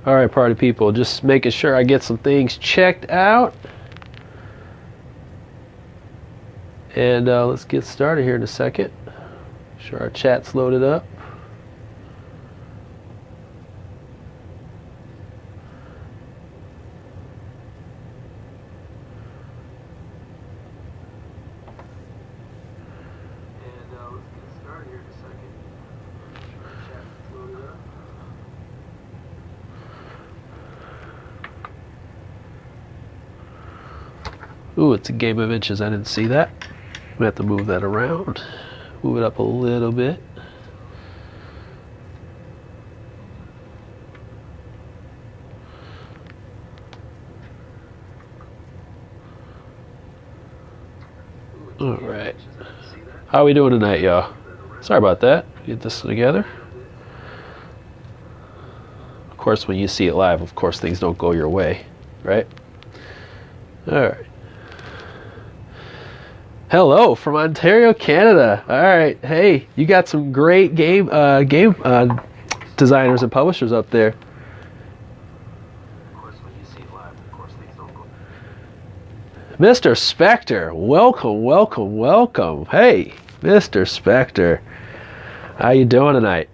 All right, party people, just making sure I get some things checked out. And let's get started here in a second. Sure our chat's loaded up. Ooh, it's a game of inches. I didn't see that. We have to move that around. Move it up a little bit. All right. How are we doing tonight, y'all? Sorry about that. Get this together. Of course, when you see it live, of course, things don't go your way, right? All right. Hello from Ontario, Canada. All right, hey, you got some great game designers and publishers up there. Of course, when you see it live, of course, things don't go. Mr. Spectre, welcome, welcome, welcome. Hey, Mr. Spectre, how you doing tonight?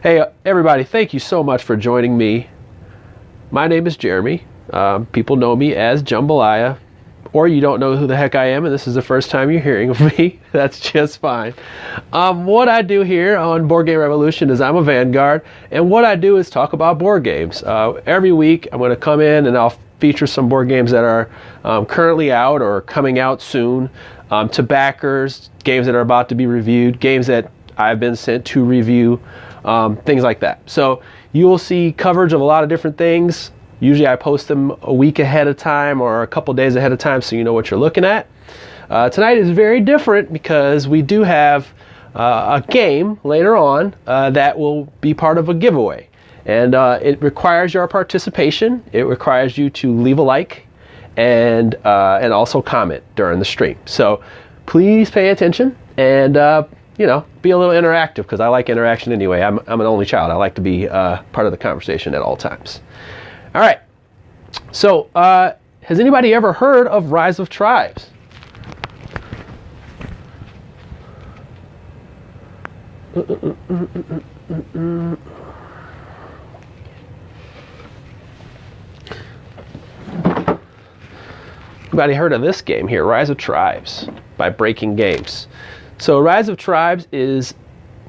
Hey, everybody, thank you so much for joining me. My name is Jeremy. People know me as Jambalaya. Or you don't know who the heck I am and this is the first time you're hearing of me. That's just fine. What I do here on Board Game Revolution is I'm a Vanguard, and what I do is talk about board games. Every week I'm going to come in and I'll feature some board games that are currently out or coming out soon, to backers, games that are about to be reviewed, games that I've been sent to review, things like that. So you will see coverage of a lot of different things. Usually I post them a week ahead of time or a couple days ahead of time so you know what you're looking at. Tonight is very different because we do have a game later on that will be part of a giveaway. And it requires your participation. It requires you to leave a like and also comment during the stream. So please pay attention and you know, be a little interactive because I like interaction anyway. I'm an only child. I like to be part of the conversation at all times. All right, so has anybody ever heard of Rise of Tribes? Anybody heard of this game here, Rise of Tribes by Breaking Games? So Rise of Tribes is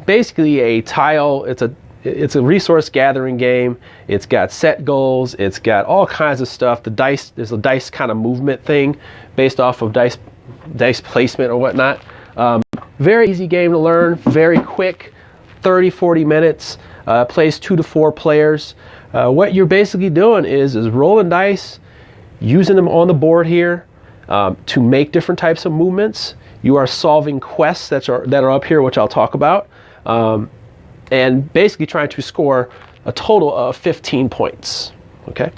basically a tile, it's a resource gathering game. It's got set goals. It's got all kinds of stuff. The dice, there's a dice kind of movement thing based off of dice placement or whatnot. Very easy game to learn, very quick, 30-40 minutes, plays 2 to 4 players. What you're basically doing is rolling dice, using them on the board here to make different types of movements. You are solving quests that are up here, which I'll talk about. And basically trying to score a total of 15 points, okay?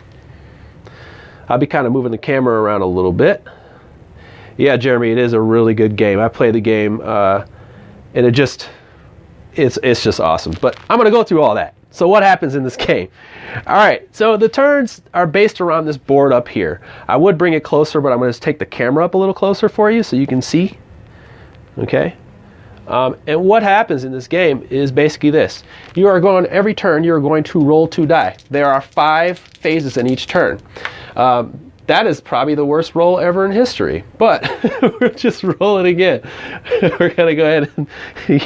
I'll be kind of moving the camera around a little bit. Yeah, Jeremy, it is a really good game. I played the game, and it's just awesome. But I'm going to go through all that. So what happens in this game? All right, so the turns are based around this board up here. I would bring it closer, but I'm going to take the camera up a little closer for you so you can see, okay? And what happens in this game is basically this. You are going, every turn, you're going to roll 2 die. There are 5 phases in each turn. That is probably the worst roll ever in history, but we're just rolling again. We're going to go ahead and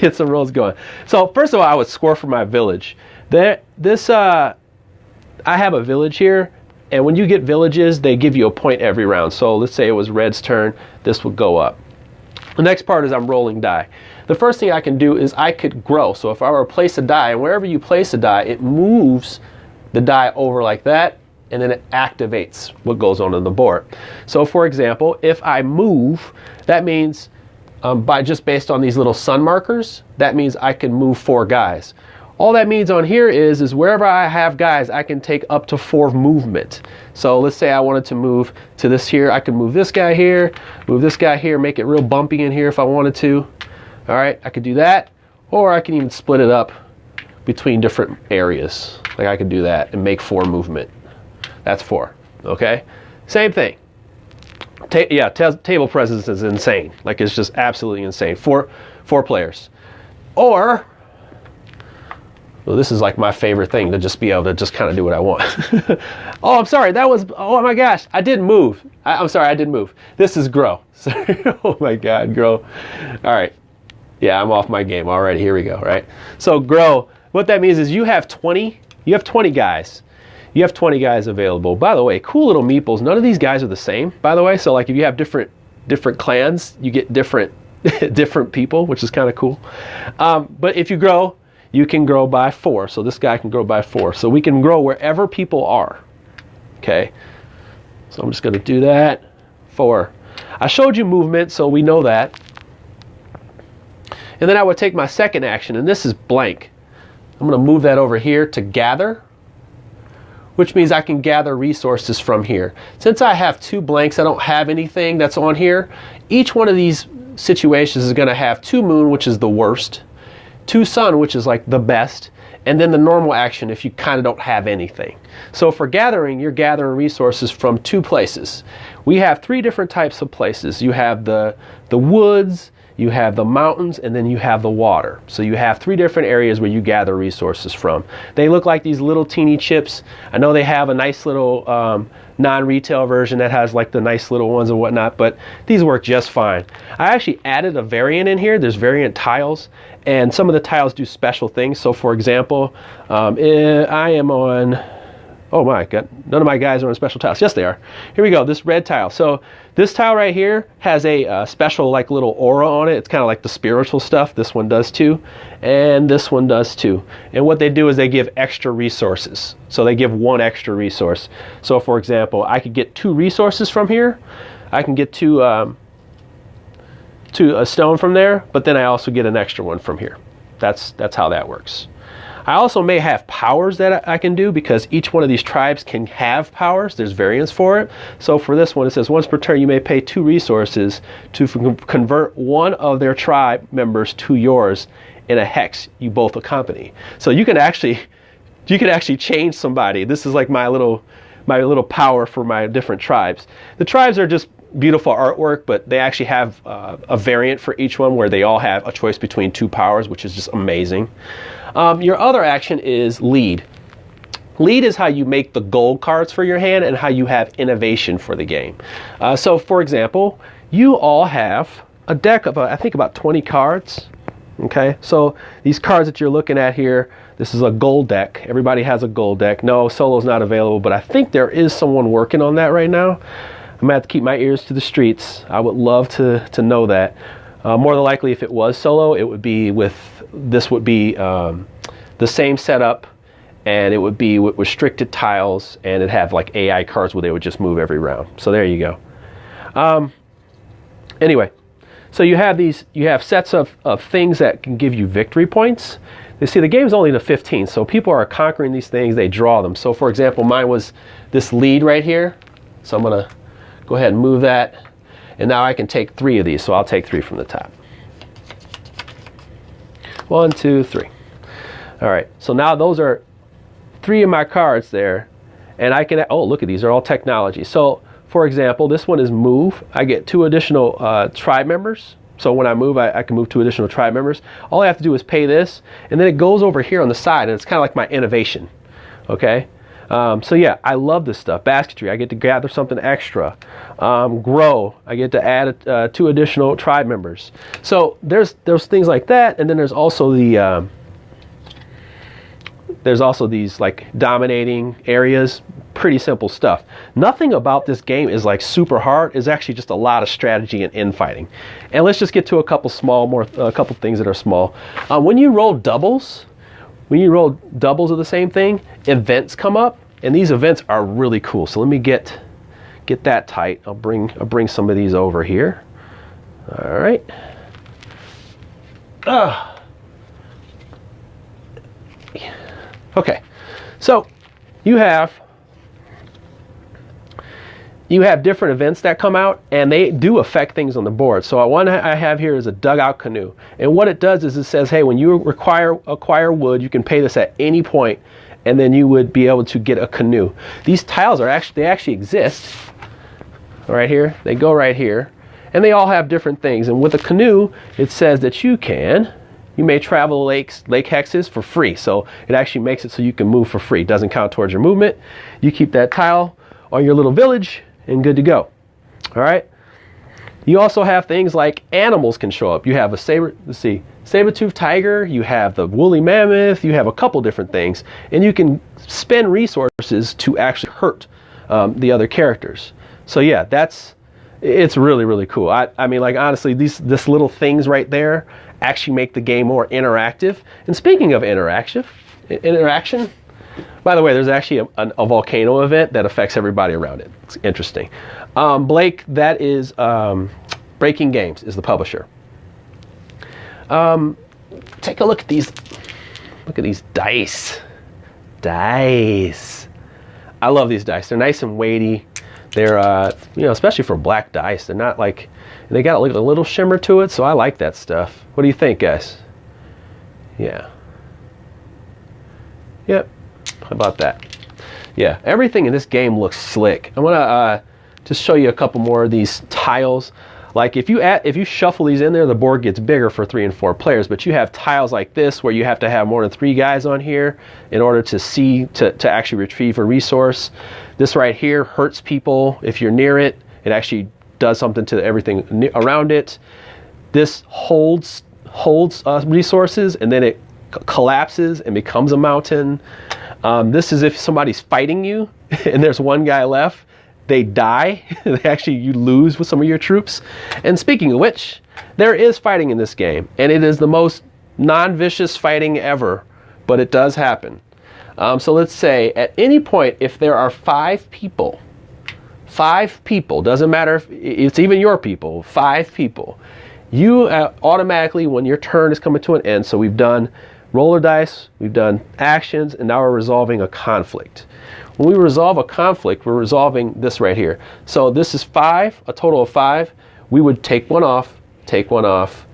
get some rolls going. So first of all, I would score for my village. I have a village here, and when you get villages, they give you a point every round. So let's say it was Red's turn, this would go up. The next part is I'm rolling die. The first thing I can do is I could grow. So if I were to place a die, and wherever you place a die, it moves the die over like that, and then it activates what goes on the board. So for example, if I move, that means based on these little sun markers, that means I can move 4 guys. All that means on here is wherever I have guys, I can take up to 4 movement. So let's say I wanted to move to this here. I can move this guy here, move this guy here, make it real bumpy in here if I wanted to. All right, I could do that. Or I can even split it up between different areas. Like I could do that and make 4 movement. That's 4. Okay, same thing. Table presence is insane. Like it's just absolutely insane. Four players. Or, well, this is like my favorite thing, to just be able to just kind of do what I want. Oh, I'm sorry. Oh my gosh, I didn't move. I'm sorry, I didn't move. This is grow. Oh my God, grow. All right. Yeah, I'm off my game already. Here we go, right? So grow, what that means is you have 20 guys. You have 20 guys available. By the way, cool little meeples. None of these guys are the same, by the way. So like if you have different clans, you get different people, which is kind of cool. But if you grow, you can grow by 4. So this guy can grow by 4. So we can grow wherever people are. Okay. So I'm just going to do that. 4. I showed you movement, so we know that. And then I would take my second action, and this is blank. I'm going to move that over here to gather, which means I can gather resources from here. Since I have 2 blanks, I don't have anything that's on here. Each one of these situations is going to have 2 moon, which is the worst, 2 sun, which is like the best, and then the normal action if you kind of don't have anything. So for gathering, you're gathering resources from 2 places. We have 3 different types of places. You have the woods, you have the mountains, and then you have the water. So you have 3 different areas where you gather resources from. They look like these little teeny chips. I know they have a nice little non-retail version that has like the nice little ones and whatnot, but these work just fine. I actually added a variant in here. There's variant tiles, and some of the tiles do special things. So for example, I am on, oh my God, none of my guys are on special tiles. Yes, they are. Here we go, this red tile. So this tile right here has a special like little aura on it. It's kind of like the spiritual stuff. This one does too, and this one does too. And what they do is they give extra resources. So they give 1 extra resource. So for example, I could get 2 resources from here. I can get 2 a stone from there, but then I also get an extra one from here. That's how that works. I also may have powers that I can do, because each one of these tribes can have powers. There's variants for it. So for this one, it says once per turn you may pay 2 resources to convert one of their tribe members to yours in a hex you both accompany. So you can actually change somebody. This is like my little power for my different tribes. The tribes are just beautiful artwork, but they actually have a variant for each one where they all have a choice between 2 powers, which is just amazing. Your other action is lead. Lead is how you make the gold cards for your hand and how you have innovation for the game. So for example, you all have a deck of I think about 20 cards. Okay, so these cards that you're looking at here, this is a gold deck. Everybody has a gold deck. No, solo's not available, but I think there is someone working on that right now. I'm gonna have to keep my ears to the streets. I would love to know that. More than likely, if it was solo, it would be this would be the same setup, and it would be with restricted tiles, and it'd have like AI cards where they would just move every round. So there you go. Anyway, so you have sets of things that can give you victory points. You see, the game's only to 15, so people are conquering these things, they draw them. So for example, mine was this lead right here. So I'm gonna go ahead and move that. And now I can take 3 of these, so I'll take 3 from the top. 1, 2, 3. All right, so now those are 3 of my cards there. And I can, oh, look at these, they're all technology. So for example, this one is move. I get 2 additional tribe members. So when I move, I can move 2 additional tribe members. All I have to do is pay this, and then it goes over here on the side, and it's kind of like my innovation, okay? So yeah, I love this stuff. Basketry, I get to gather something extra. Grow, I get to add 2 additional tribe members. So there's things like that, and then there's also these like dominating areas. Pretty simple stuff. Nothing about this game is like super hard. It's actually just a lot of strategy and infighting. And let's just get to a couple things that are small. When you roll doubles of the same thing, events come up, and these events are really cool. So let me get that tight. I'll bring some of these over here. All right. Okay. So you have you have different events that come out, and they do affect things on the board. So one I have here is a dugout canoe. And what it does is it says, hey, when you acquire wood, you can pay this at any point, and then you would be able to get a canoe. These tiles are they actually exist right here. They go right here, and they all have different things. And with a canoe, it says that you may travel lake hexes for free. So it actually makes it so you can move for free. It doesn't count towards your movement. You keep that tile on your little village and good to go. All right. You also have things like animals can show up. You have a saber-toothed tiger, you have the woolly mammoth, you have a couple different things, and you can spend resources to actually hurt the other characters. So yeah, it's really, really cool. I mean, like, honestly, this little things right there actually make the game more interactive. And speaking of interaction, by the way, there's actually a volcano event that affects everybody around it. It's interesting. Blake, that is Breaking Games is the publisher. Take a look at these. Look at these dice. Dice. I love these dice. They're nice and weighty. They're, especially for black dice. They're not like, they got a little shimmer to it, so I like that stuff. What do you think, guys? Yeah. Yep. How about that? Yeah, everything in this game looks slick. I want to just show you a couple more of these tiles. Like if you shuffle these in there, the board gets bigger for 3 and 4 players. But you have tiles like this where you have to have more than 3 guys on here in order to actually retrieve a resource. This right here hurts people if you're near it. It actually does something to everything around it. This holds resources, and then it collapses and becomes a mountain. This is if somebody's fighting you and there's one guy left. They die. You lose with some of your troops. And speaking of which, there is fighting in this game, and it is the most non-vicious fighting ever, but it does happen. So let's say at any point, if there are 5 people, doesn't matter if it's even your people, 5 people, you automatically, when your turn is coming to an end, so we've done roller dice, we've done actions, and now we're resolving a conflict. When we resolve a conflict, we're resolving this right here. So this is 5, a total of 5. We would take one off, take one off,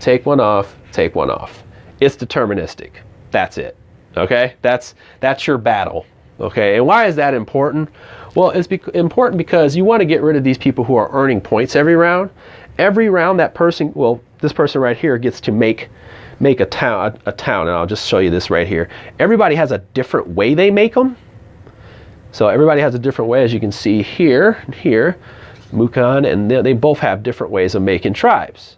take one off, take one off. It's deterministic. That's it. Okay? That's your battle. Okay? And why is that important? Well, it's important because you want to get rid of these people who are earning points every round. Every round that person, well, this person right here gets to make a town, and I'll just show you this right here. Everybody has a different way they make them. So everybody has a different way, as you can see here, Mukan, and they both have different ways of making tribes.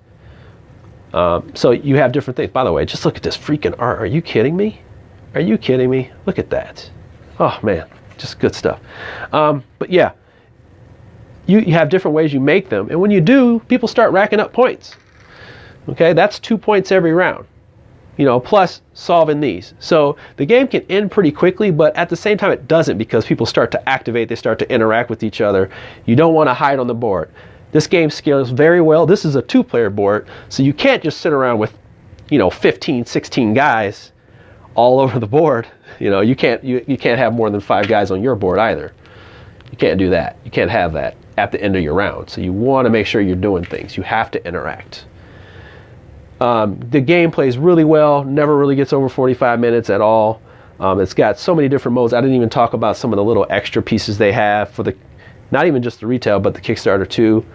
So you have different things. By the way, just look at this freaking art. Are you kidding me? Are you kidding me? Look at that. Oh man, just good stuff. But yeah, you have different ways you make them, and when you do, people start racking up points. Okay, that's 2 points every round. Plus solving these. So the game can end pretty quickly, but at the same time it doesn't, because people start to activate, they start to interact with each other. You don't want to hide on the board. This game scales very well. This is a 2-player board, so you can't just sit around with, 15, 16 guys all over the board. You can't have more than 5 guys on your board either. You can't do that. You can't have that at the end of your round. So you want to make sure you're doing things. You have to interact. The game plays really well, never really gets over 45 minutes at all. It's got so many different modes. I didn't even talk about some of the little extra pieces they have for not even just the retail, but the Kickstarter too.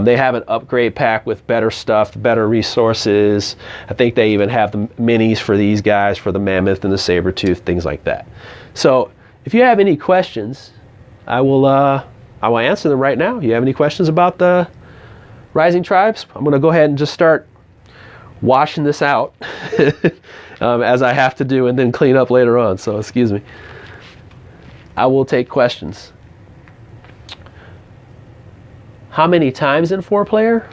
They have an upgrade pack with better stuff, better resources. I think they even have the minis for these guys, for the mammoth and the saber-tooth, things like that. So if you have any questions, I will answer them right now. You have any questions about the Rising Tribes? I'm going to go ahead and just start washing this out as I have to do, and then clean up later on, so excuse me. I will take questions. How many times in 4-player?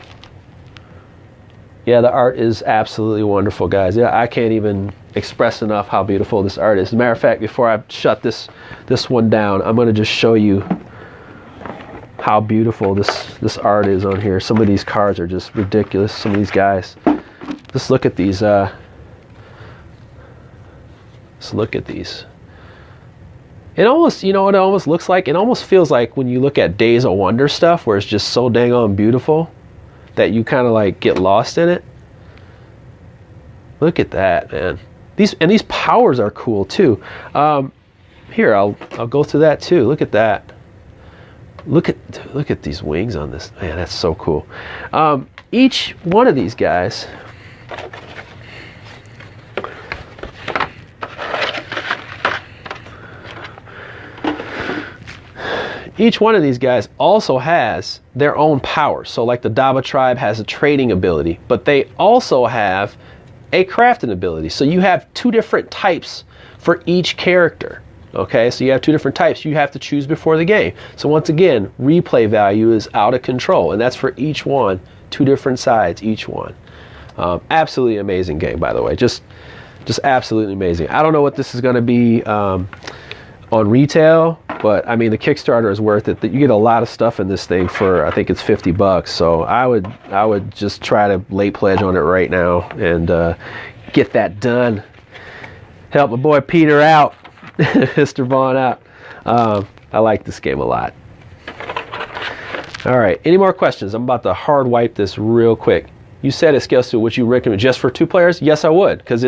Yeah, the art is absolutely wonderful, guys. Yeah, I can't even express enough how beautiful this art is. As a matter of fact, before I shut this one down, I'm going to just show you how beautiful this art is on here. Some of these cards are just ridiculous. Some of these guys. Just look at these. Just look at these. It almost, you know what it almost looks like? It almost feels like when you look at Days of Wonder stuff, where it's just so dang on beautiful that you kind of like get lost in it. Look at that, man. These powers are cool too. Here, I'll go through that too. Look at that. Look at these wings on this. Man, that's so cool. Each one of these guys. Each one of these guys also has their own powers. So like the Daba tribe has a trading ability, but they also have a crafting ability. So you have two different types for each character. Okay, so you have two different types you have to choose before the game. So once again, replay value is out of control, and that's for each one, two different sides, each one. Absolutely amazing game, by the way. Just absolutely amazing. I don't know what this is going to be on retail, but I mean the Kickstarter is worth it. You get a lot of stuff in this thing for, I think it's $50. So I would just try to late pledge on it right now and get that done. Help my boy Peter out, Mr. Vaughn out. I like this game a lot. All right, any more questions? I'm about to hard wipe this real quick. You said it scales to what you recommend just for 2 players? Yes, I would, because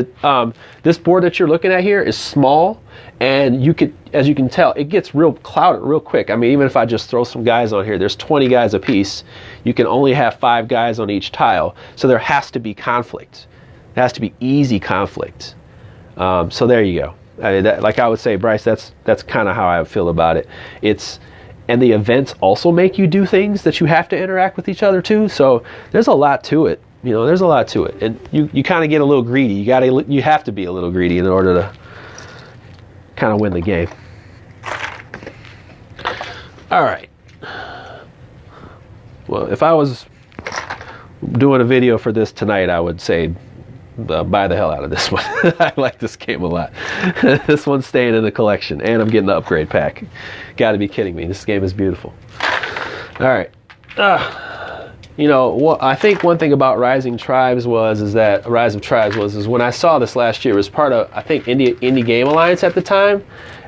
this board that you're looking at here is small, and you could, as you can tell, it gets real clouded real quick. I mean, even if I just throw some guys on here, there's 20 guys a piece. You can only have 5 guys on each tile, so there has to be conflict. There has to be easy conflict. So there you go. I mean, like I would say, Bryce, that's kind of how I feel about it. And the events also make you do things that you have to interact with each other too. So there's a lot to it. You know, there's a lot to it, and you kind of get a little greedy. You have to be a little greedy in order to kind of win the game. All right. Well, if I was doing a video for this tonight, I would say buy the hell out of this one. I like this game a lot. This one's staying in the collection, and I'm getting the upgrade pack. Got to be kidding me. This game is beautiful. All right. You know, I think one thing about Rise of Tribes was when I saw this last year, it was part of, I think, Indie Game Alliance at the time,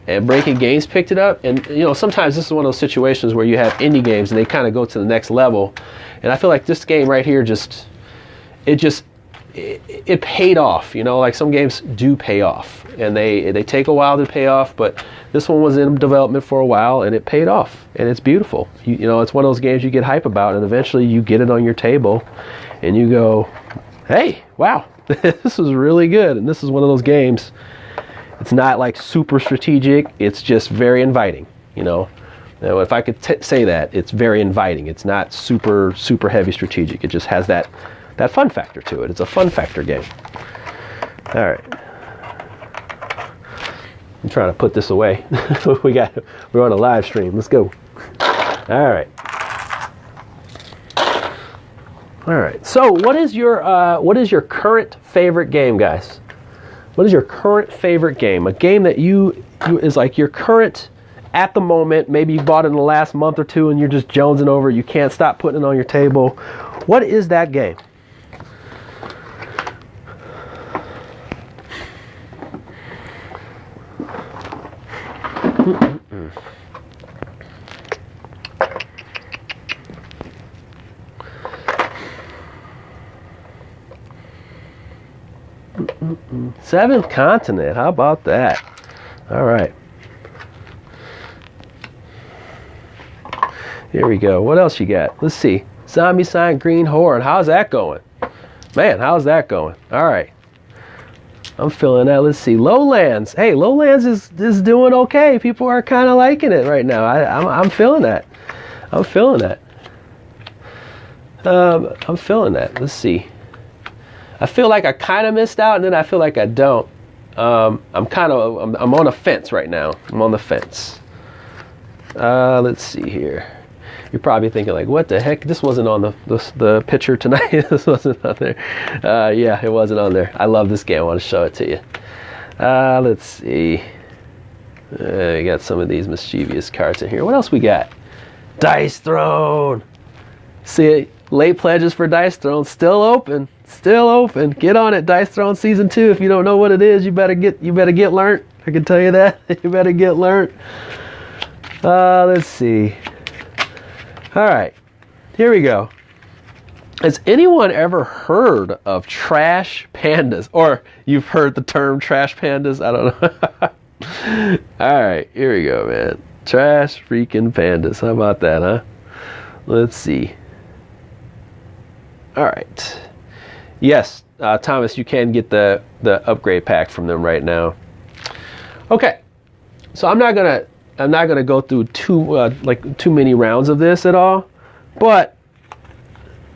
and Breaking Games picked it up. And you know, sometimes this is one of those situations where you have indie games and they kind of go to the next level. And I feel like this game right here it paid off. You know, like some games do pay off, and they take a while to pay off, but this one was in development for a while and it paid off, and it's beautiful. You know, it's one of those games you get hype about, and eventually you get it on your table and you go, hey, wow, this was really good. And this is one of those games, it's not like super strategic, it's just very inviting. You know, now, if I could say that, it's very inviting. It's not super heavy strategic. It just has that fun factor to it. It's a fun factor game. All right. I'm trying to put this away. We're on a live stream. Let's go. All right. All right. So, what is your current favorite game, guys? What is your current favorite game? A game that you is like your current at the moment. Maybe you bought it in the last month or two and you're just jonesing over it. You can't stop putting it on your table. What is that game? Seventh Continent. How about that? All right. Here we go. What else you got? Let's see. Zombie Sign Green Horde. How's that going? Man, how's that going? All right. I'm feeling that. Let's see. Lowlands. Hey, Lowlands is doing okay. People are kind of liking it right now. I'm feeling that. I'm feeling that. I'm feeling that. Let's see. I feel like I kind of missed out, and then I feel like I don't. I'm on a fence right now. I'm on the fence. Let's see here. You're probably thinking like, what the heck? This wasn't on the picture tonight. This wasn't on there. Yeah, it wasn't on there. I love this game. I want to show it to you. Let's see. We got some of these mischievous cards in here. What else we got? Dice Throne. See, late pledges for Dice Throne still open. Still open. Get on it, Dice Throne Season 2. If you don't know what it is, you better get learnt. I can tell you that. You better get learned. Let's see. All right, here we go. Has anyone ever heard of trash pandas? Or you've heard the term trash pandas? I don't know. All right, here we go, man. Trash freaking pandas. How about that, huh? Let's see. All right. Yes, Thomas, you can get the upgrade pack from them right now. Okay. So I'm not gonna go through too many rounds of this at all, but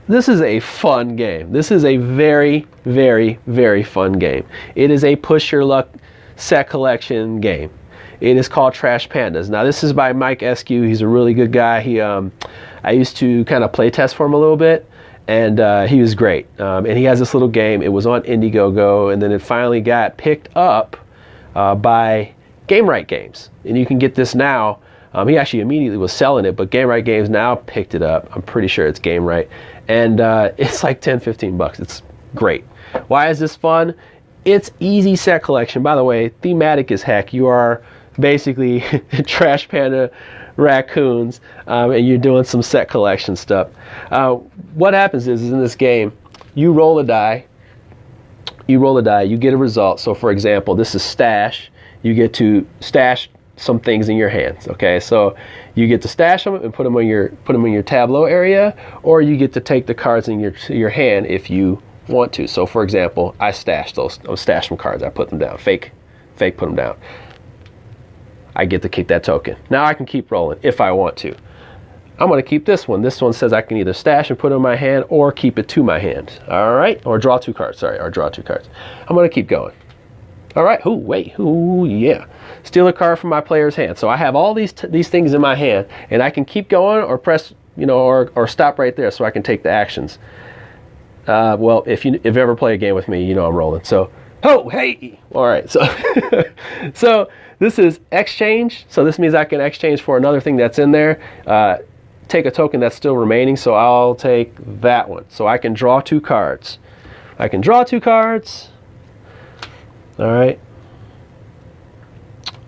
this is a fun game. This is a very, very, very fun game. It is a push your luck set collection game. It is called Trash Pandas. Now this is by Mike Eskew. He's a really good guy. I used to kind of play test for him a little bit, and he was great. And he has this little game. It was on Indiegogo, and then it finally got picked up by Game Right Games, and you can get this now. He actually immediately was selling it, but Game Right Games now picked it up. I'm pretty sure it's Game Right, and it's like 10-15 bucks. It's great. Why is this fun? It's easy set collection. By the way, thematic as heck. You are basically trash panda raccoons, and you're doing some set collection stuff. What happens is in this game, you roll a die. You get a result. So for example, this is stash. You get to stash some things in your hands. Okay, so you get to stash them and put them in your tableau area, or you get to take the cards in your hand if you want to. So for example, I stashed some cards. I put them down. Fake put them down. I get to keep that token. Now I can keep rolling if I want to. I'm going to keep this one. This one says I can either stash and put it in my hand or keep it to my hand. All right, or draw two cards. Sorry, or draw two cards. I'm going to keep going. All right. Ooh, wait. Ooh, yeah. Steal a card from my player's hand. So I have all these things in my hand, and I can keep going or press, or stop right there so I can take the actions. Well, if you ever play a game with me, you know I'm rolling. So, oh, hey. All right. So, so this is exchange. So this means I can exchange for another thing that's in there. Take a token that's still remaining. So I'll take that one. So I can draw two cards. All right.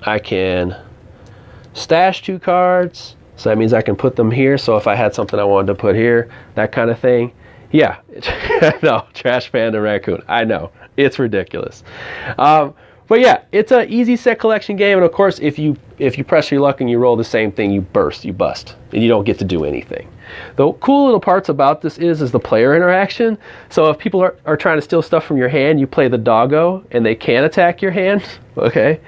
I can stash two cards. So that means I can put them here. So if I had something I wanted to put here, that kind of thing. Yeah. No, trash panda raccoon. I know. It's ridiculous. But yeah, it's an easy set collection game. And of course, if you press your luck and you roll the same thing, you bust, and you don't get to do anything. The cool little parts about this is the player interaction. So if people are trying to steal stuff from your hand, you play the doggo and they can attack your hand. Okay.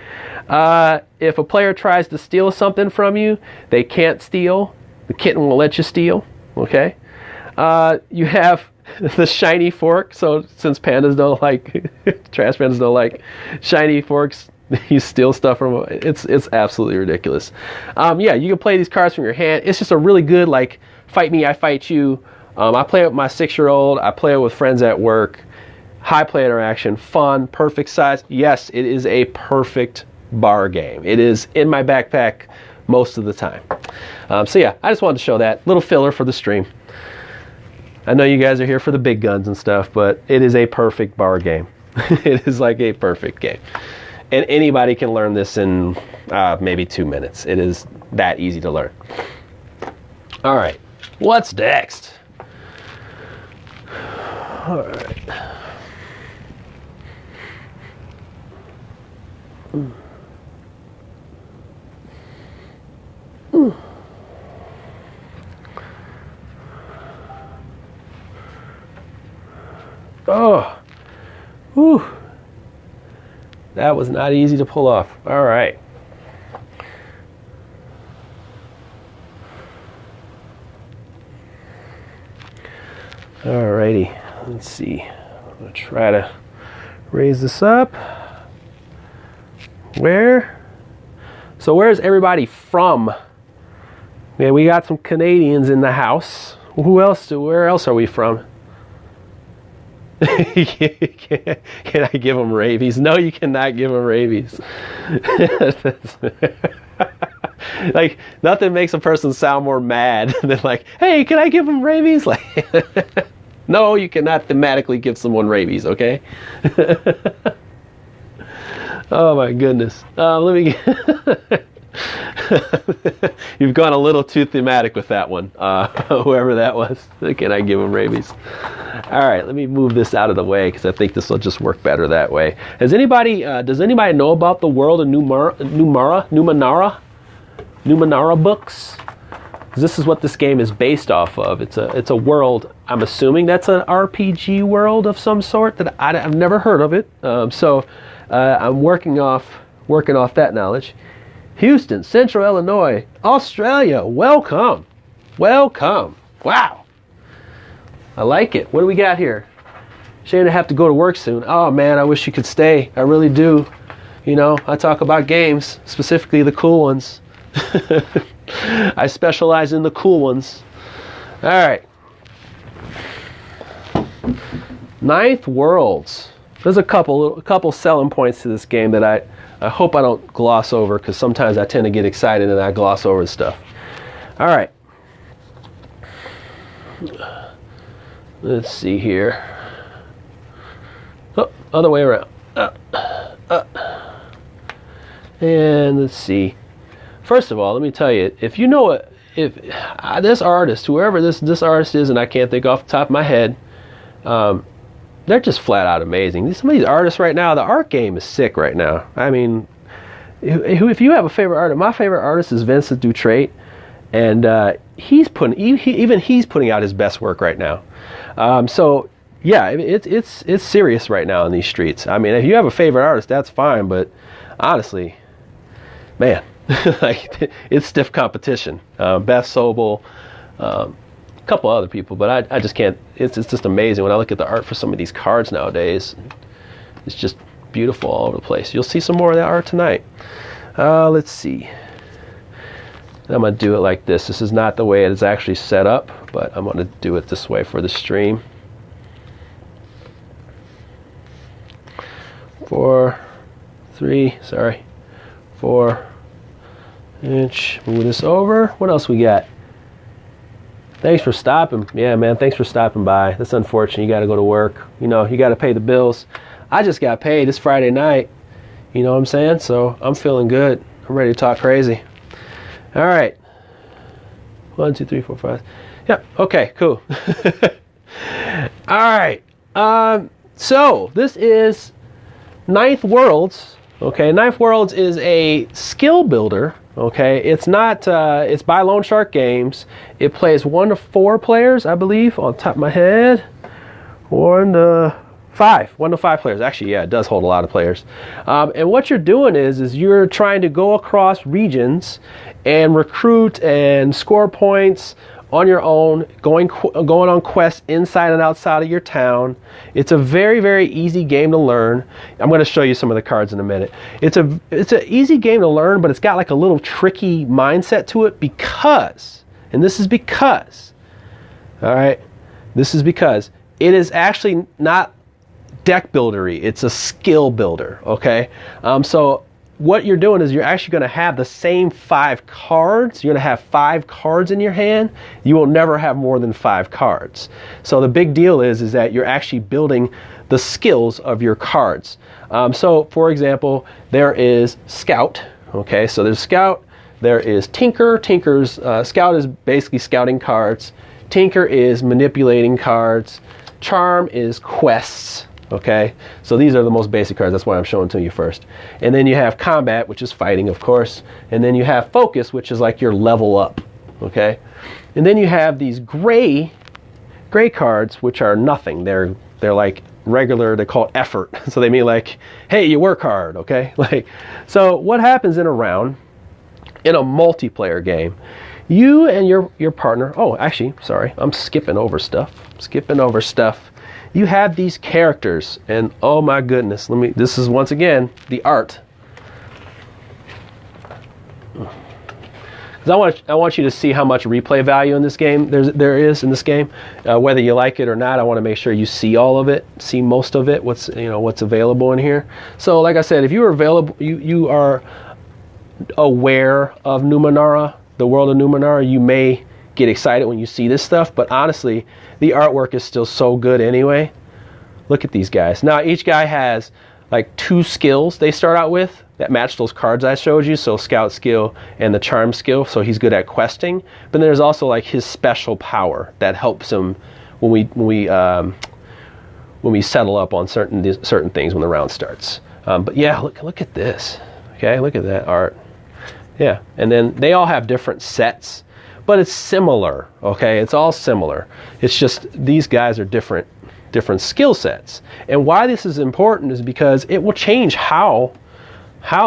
If a player tries to steal something from you, they can't steal. The kitten will let you steal. Okay. You have the shiny fork. So since pandas don't like trash pandas don't like shiny forks, you steal stuff from them. It's absolutely ridiculous. Yeah, you can play these cards from your hand. It's just a really good fight me, I fight you. I play it with my 6-year-old. I play it with friends at work. High play interaction, fun, perfect size. Yes, it is a perfect bar game. It is in my backpack most of the time. So yeah, I just wanted to show that little filler for the stream. I know you guys are here for the big guns and stuff, but it is a perfect bar game. It is like a perfect game. And anybody can learn this in maybe 2 minutes. It is that easy to learn. All right, what's next? All right. Oh, whew. That was not easy to pull off. All right. All righty. Let's see. I'm going to try to raise this up. So where's everybody from? Yeah, we got some Canadians in the house. Where else are we from? Can I give them rabies? No, you cannot give them rabies. Like, nothing makes a person sound more mad than hey, can I give them rabies? No, you cannot thematically give someone rabies, okay? Oh my goodness. Let me get You've gone a little too thematic with that one. Whoever that was. Can I give him rabies? All right, let me move this out of the way because I think this will just work better that way. Does anybody know about the world of Numenera books? This is what this game is based off of. It's a world. I'm assuming that's an RPG world of some sort that I've never heard of it. So I'm working off that knowledge. Houston, Central Illinois, Australia. Welcome. Wow. I like it. What do we got here? Shane, I have to go to work soon. Oh man, I wish you could stay. I really do. You know, I talk about games, specifically the cool ones. I specialize in the cool ones. All right. Ninth Worlds. There's a couple selling points to this game that I hope I don't gloss over, because sometimes I tend to get excited and I gloss over stuff. All right. Let's see here. Oh, other way around. And let's see. First of all, let me tell you, if you know if this artist, whoever this artist is, and I can't think off the top of my head, they're just flat out amazing. Some of these artists right now, the art game is sick right now. I mean, if you have a favorite artist, my favorite artist is Vincent Dutrait, and he's putting out his best work right now. So yeah, it's serious right now in these streets. I mean, if you have a favorite artist, that's fine, but honestly, man, like it's stiff competition. Beth Sobel, a couple other people, but I just can't. It's just amazing when I look at the art for some of these cards nowadays. It's just beautiful all over the place. You'll see some more of that art tonight. Let's see. I'm going to do it like this. This is not the way it is actually set up, but I'm going to do it this way for the stream. 4 inch. Move this over. What else we got? Thanks for stopping. Yeah, man, thanks for stopping by. That's unfortunate. You got to go to work. You know, you got to pay the bills. I just got paid. It's Friday night. You know what I'm saying? So I'm feeling good. I'm ready to talk crazy. All right. 1, 2, 3, 4, 5. Yeah. Okay. Cool. All right. So this is Ninth Worlds. Okay. Ninth Worlds is a skill builder. Okay. It's not. It's by Lone Shark Games. It plays 1 to 4 players, I believe, on top of my head. 1 to 5 players. Actually, yeah, it does hold a lot of players. And what you're doing is you're trying to go across regions and recruit and score points on your own, going on quests inside and outside of your town. It's a very, very easy game to learn. I'm going to show you some of the cards in a minute. It's an easy game to learn, but it's got like a little tricky mindset to it because, and this is because, all right, this is because it is actually not deck buildery. It's a skill builder. Okay. So what you're doing is you're actually going to have the same 5 cards. You're going to have 5 cards in your hand. You will never have more than 5 cards. So the big deal is that you're actually building the skills of your cards. So for example, there is Scout. Okay. So there's Scout. There is Tinker. Scout is basically scouting cards. Tinker is manipulating cards. Charm is quests. Okay, so these are the most basic cards. That's why I'm showing to you first. And then you have Combat, which is fighting, of course. And then you have Focus, which is like your level up. Okay, and then you have these gray cards, which are nothing. They're like regular. They're called effort. So they mean like, hey, you work hard. Okay, like, so what happens in a round in a multiplayer game? You and your partner. Oh, actually, sorry, I'm skipping over stuff. You have these characters, and oh my goodness, this is once again the art. Because I want you to see how much replay value in this game there is in this game. Whether you like it or not, I want to make sure you see all of it, see most of it, what's available in here. So like I said, if you are aware of Numenera, the world of Numenera, you may get excited when you see this stuff, but honestly, the artwork is still so good anyway. Look at these guys. Now each guy has like 2 skills they start out with that match those cards I showed you. So scout skill and the charm skill. So he's good at questing. But then there's also like his special power that helps him when we settle up on certain things when the round starts. But yeah, look at this. Okay, look at that art. Yeah, and then they all have different sets, but it's similar. Okay, it's all similar. It's just these guys are different skill sets. And why this is important is because it will change how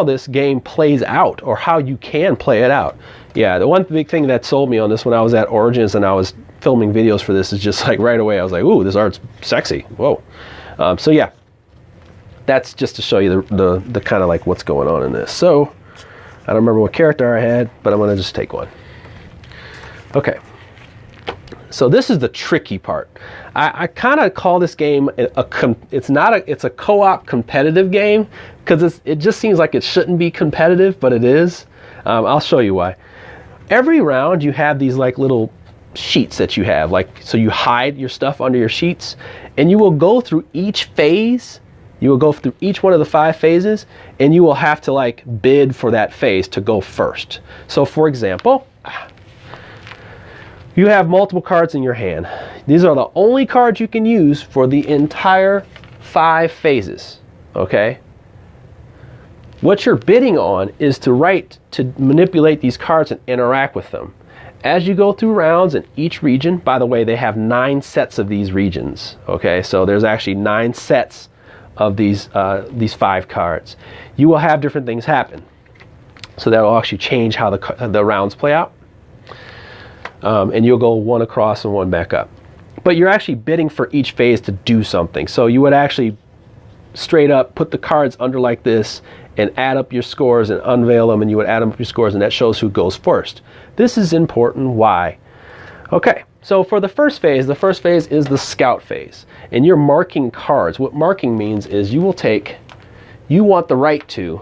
this game plays out, or how you can play it out. Yeah, the one big thing that sold me on this when I was at Origins and I was filming videos for this is just like right away I was like, ooh, this art's sexy. Whoa. So yeah, that's just to show you the kind of like what's going on in this. So I don't remember what character I had, but I'm gonna just take one. Okay. So this is the tricky part. I kind of call this game it's a co-op competitive game, because it just seems like it shouldn't be competitive, but it is. I'll show you why. Every round you have these like little sheets that you have, like, so you hide your stuff under your sheets, and you will go through each phase. You will go through each one of the 5 phases, and you will have to like bid for that phase to go first. So for example, you have multiple cards in your hand. These are the only cards you can use for the entire 5 phases, okay? What you're bidding on is to manipulate these cards and interact with them. As you go through rounds in each region, by the way, they have 9 sets of these regions, okay? So there's actually 9 sets of these 5 cards. You will have different things happen. So that will actually change how the rounds play out. And you'll go 1 across and 1 back up. But you're actually bidding for each phase to do something. So you would actually straight up put the cards under like this and add up your scores and unveil them, and you would add up your scores, and that shows who goes first. This is important. Why? Okay, so for the first phase is the scout phase, and you're marking cards. What marking means is you want the right to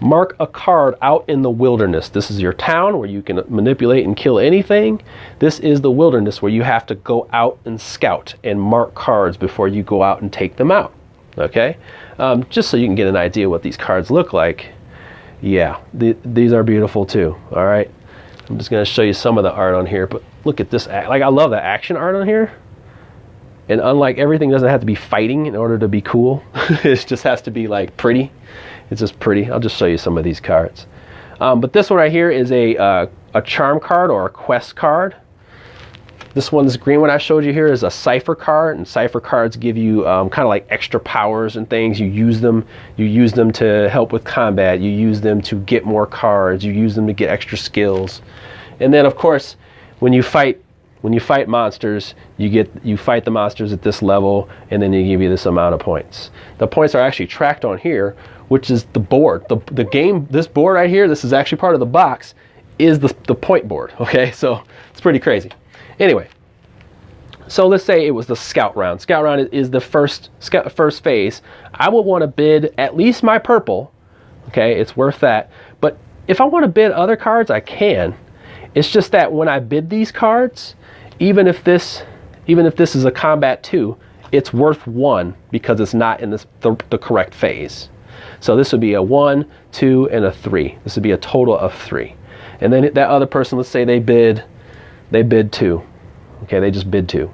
mark a card out in the wilderness. This is your town where you can manipulate and kill anything. This is the wilderness where you have to go out and scout and mark cards before you go out and take them out. Okay, just so you can get an idea what these cards look like. Yeah, these are beautiful too. All right, I'm just going to show you some of the art on here, but look at this. Like, I love the action art on here. And unlike everything, doesn't have to be fighting in order to be cool. It just has to be like pretty. It's just pretty. I'll just show you some of these cards. But this one right here is a charm card or a quest card. This one's green one I showed you here is a cipher card, and cipher cards give you kind of like extra powers and things. You use them to help with combat. You use them to get more cards. You use them to get extra skills. And then of course, when you fight monsters, you fight the monsters at this level, and then they give you this amount of points. The points are actually tracked on here, which is the board. The game, this board right here, this is actually part of the box, is the point board. Okay, so it's pretty crazy. Anyway, so let's say it was the scout round. Scout round is the first phase. I would want to bid at least my purple. Okay, it's worth that. But if I want to bid other cards, I can. It's just that when I bid these cards, even if this is a combat 2, it's worth 1 because it's not in the correct phase. So this would be a 1, 2, and a 3. This would be a total of 3. And then that other person, let's say they bid 2. Okay, they just bid 2.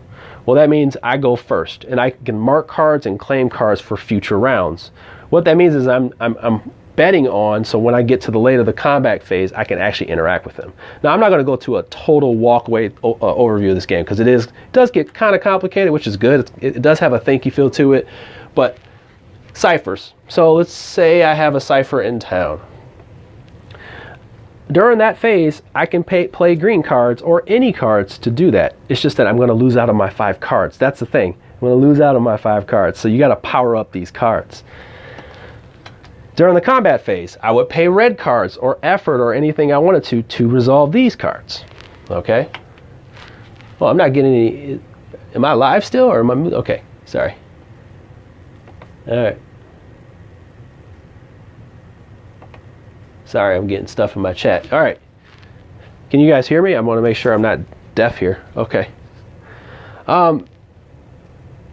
Well, that means I go first, and I can mark cards and claim cards for future rounds. What that means is I'm betting on, so when I get to the later the combat phase, I can actually interact with them. Now, I'm not going to go to a total walkaway overview of this game, because it does get kind of complicated, which is good. It does have a thanky feel to it, but ciphers. So let's say I have a cipher in town. During that phase, I can play green cards or any cards to do that. It's just that I'm going to lose out on my 5 cards. That's the thing. I'm going to lose out on my 5 cards. So you got to power up these cards. During the combat phase, I would pay red cards or effort or anything I wanted to resolve these cards. Okay? Well, I'm not getting any... Am I live still, or am I... Okay, sorry. All right. Sorry, I'm getting stuff in my chat. All right. Can you guys hear me? I want to make sure I'm not deaf here. Okay.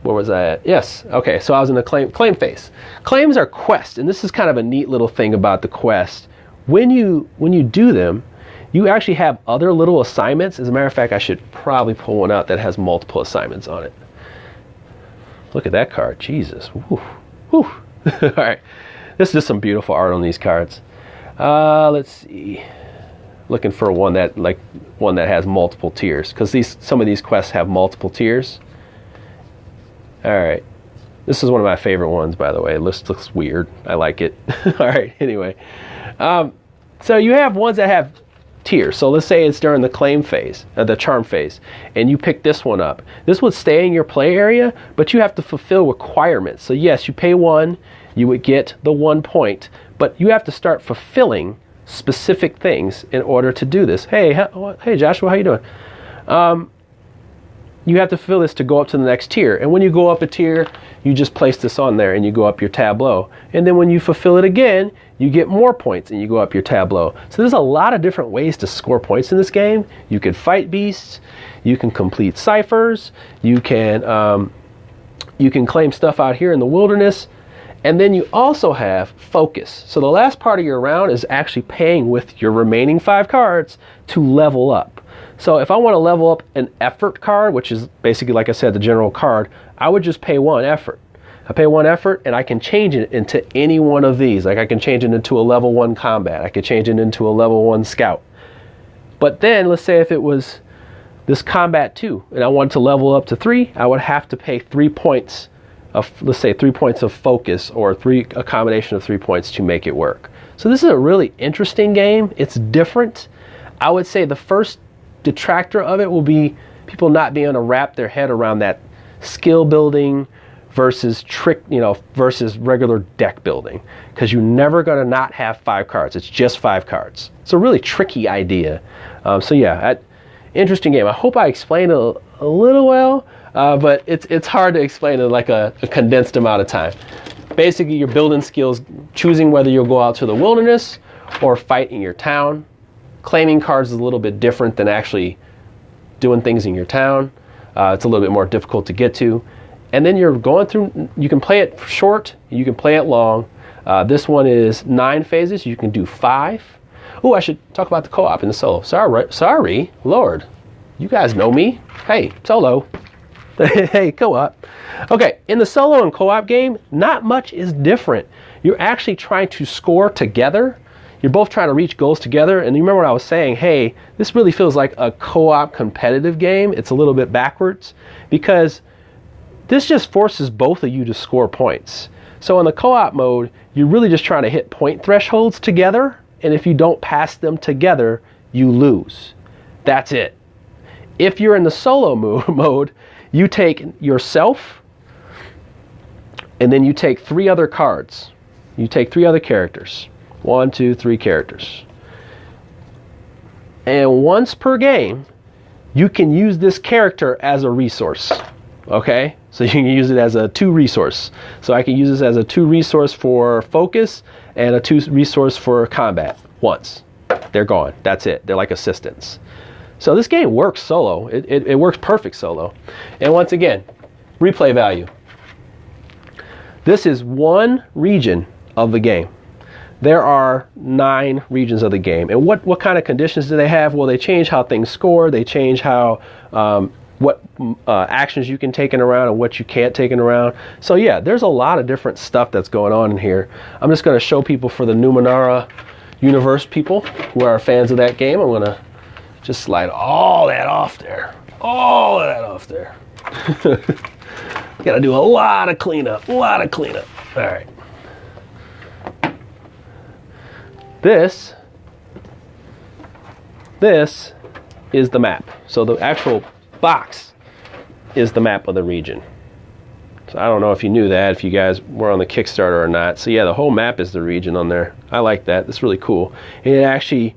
Where was I at? Yes. Okay, so I was in the claim phase. Claims are quests, and this is kind of a neat little thing about the quest. When you do them, you actually have other little assignments. As a matter of fact, I should probably pull one out that has multiple assignments on it. Look at that card. Jesus. Woo. Woo. All right. This is just some beautiful art on these cards. Let's see. Looking for one that has multiple tiers, because some of these quests have multiple tiers. All right. This is one of my favorite ones, by the way. It looks weird. I like it. All right. Anyway. So you have ones that have tiers. So let's say it's during the claim phase, the charm phase, and you pick this one up. This would stay in your play area, but you have to fulfill requirements. So yes, you pay 1, you would get the 1 point, but you have to start fulfilling specific things in order to do this. Hey Joshua, how you doing? You have to fulfill this to go up to the next tier. And when you go up a tier, you just place this on there and you go up your tableau. And then when you fulfill it again, you get more points and you go up your tableau. So there's a lot of different ways to score points in this game. You can fight beasts, you can complete ciphers, you can claim stuff out here in the wilderness. And then you also have focus. So the last part of your round is actually paying with your remaining 5 cards to level up. So if I want to level up an effort card, which is basically, like I said, the general card, I would just pay 1 effort. I pay 1 effort and I can change it into any one of these. Like I can change it into a level 1 combat. I could change it into a level 1 scout. But then let's say if it was this combat 2 and I wanted to level up to 3, I would have to pay 3 points of, let's say 3 points of focus, or a combination of 3 points to make it work. So this is a really interesting game. It's different. I would say the first detractor of it will be people not being able to wrap their head around that skill building versus versus regular deck building, because you're never going to not have 5 cards. It's just 5 cards. It's a really tricky idea. So yeah, interesting game. I hope I explained it a little well, but it's hard to explain in like a condensed amount of time. Basically, you're building skills, choosing whether you'll go out to the wilderness or fight in your town. Claiming cards is a little bit different than actually doing things in your town. It's a little bit more difficult to get to. And then you're going through, you can play it short, you can play it long. This one is 9 phases, you can do 5. Oh, I should talk about the co-op in the solo. Sorry, Lord. You guys know me. Hey, solo. Hey, co-op. Okay, in the solo and co-op game, not much is different. You're actually trying to score together. You're both trying to reach goals together. And you remember what I was saying, hey, this really feels like a co-op competitive game. It's a little bit backwards because this just forces both of you to score points. So in the co-op mode, you're really just trying to hit point thresholds together. And if you don't pass them together, you lose. That's it. If you're in the solo mode, you take yourself and then you take 3 other cards. You take 3 other characters. 1, 2, 3 characters. And once per game, you can use this character as a resource. Okay? So you can use it as a 2 resource. So I can use this as a 2 resource for focus and a 2 resource for combat. Once. They're gone. That's it. They're like assistants. So this game works solo. It works perfect solo. And once again, replay value. This is 1 region of the game. There are 9 regions of the game. And what kind of conditions do they have? Well, they change how things score. They change how what actions you can take in a round and what you can't take in a round. So yeah, there's a lot of different stuff that's going on in here. I'm just going to show people for the Numenera universe people who are fans of that game. I'm going to just slide all that off there. All of that off there. Got to do a lot of cleanup. A lot of cleanup. All right. This is the map. So the actual box is the map of the region. So I don't know if you knew that, if you guys were on the Kickstarter or not. So yeah, the whole map is the region on there. I like that. That's really cool. And it actually,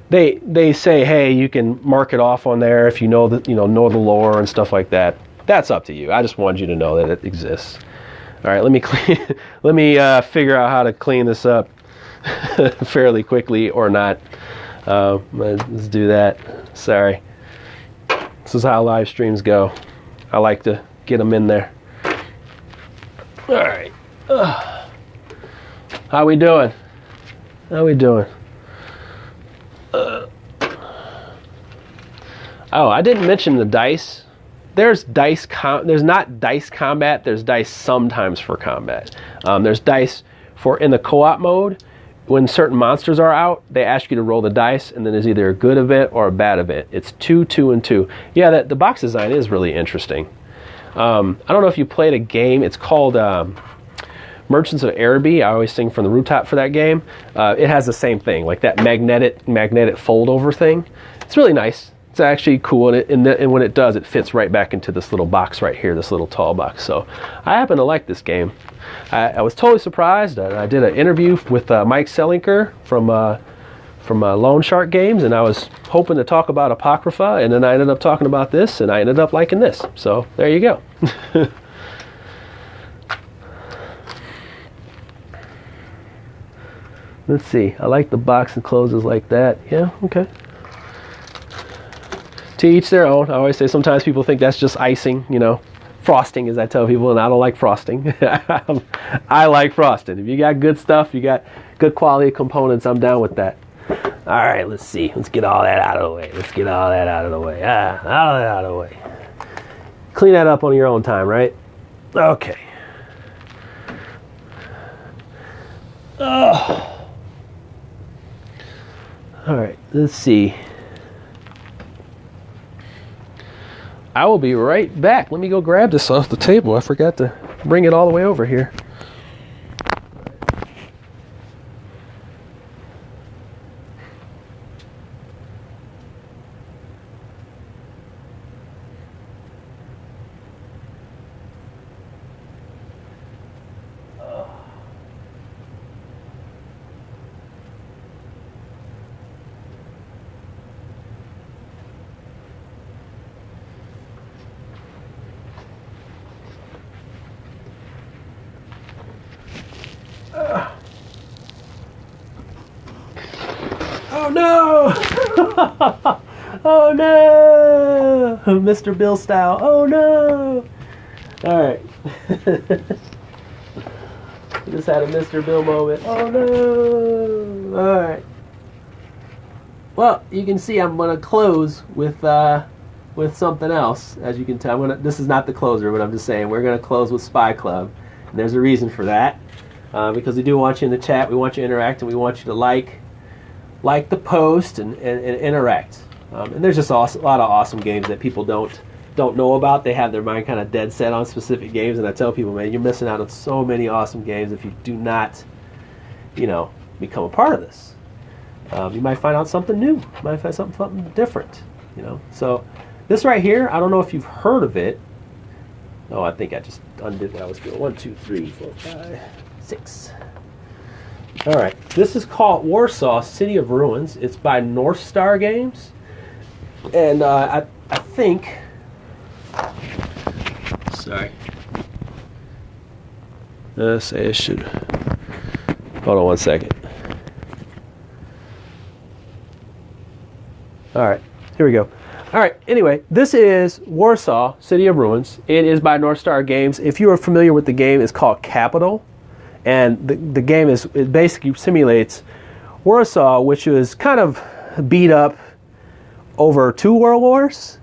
they say, hey, you can mark it off on there if you know the lore and stuff like that. That's up to you. I just wanted you to know that it exists. All right, let me figure out how to clean this up fairly quickly or not. Let's do that. Sorry. This is how live streams go. I like to get them in there. All right. How we doing? How we doing? Oh, I didn't mention the dice. There's dice. There's not dice combat. There's dice sometimes for combat. There's dice for in the co-op mode. When certain monsters are out, they ask you to roll the dice, and then there's either a good event or a bad event. It's 2, 2, and 2. Yeah, the box design is really interesting. I don't know if you played a game. It's called Merchants of Araby. I always sing from the rooftop for that game. It has the same thing, like that magnetic fold over thing. It's really nice. It's actually cool, and when it does, it fits right back into this little box right here, this little tall box. So I happen to like this game. I was totally surprised. I did an interview with Mike Selinker from Lone Shark Games, and I was hoping to talk about Apocrypha, and then I ended up talking about this, and I ended up liking this. So there you go. Let's see. I like the box and closes like that. Yeah, okay. To each their own. I always say sometimes people think that's just icing, you know, frosting, as I tell people, and I don't like frosting. I like frosting. If you got good stuff, you got good quality components, I'm down with that. All right, let's see. Let's get all that out of the way. Out of the way. Clean that up on your own time, right? Okay. Oh. All right, let's see. I will be right back. Let me go grab this off the table. I forgot to bring it all the way over here. Oh no! Oh no! Mr. Bill style. Oh no! Alright. Just had a Mr. Bill moment. Oh no! Alright. Well, you can see I'm going to close with something else. As you can tell, this is not the closer, but I'm just saying we're going to close with Spy Club. And there's a reason for that. Because we do want you in the chat, we want you to interact, and we want you to like the post and interact. And there's just a lot of awesome games that people don't know about. They have their mind kind of dead set on specific games, and I tell people, man, you're missing out on so many awesome games if you do not, become a part of this. You might find out something new. You might find something different. So this right here, I don't know if you've heard of it. Oh, I think I just undid what I was doing. 1, 2, 3, 4, 5, 6. All right, this is called Warsaw, City of Ruins. It's by North Star Games, and I think. Sorry. Say it should. Hold on 1 second. All right, here we go. All right, anyway, this is Warsaw, City of Ruins. It is by North Star Games. If you are familiar with the game, it's called Capital. And the game it basically simulates Warsaw, which was kind of beat up over 2 world wars.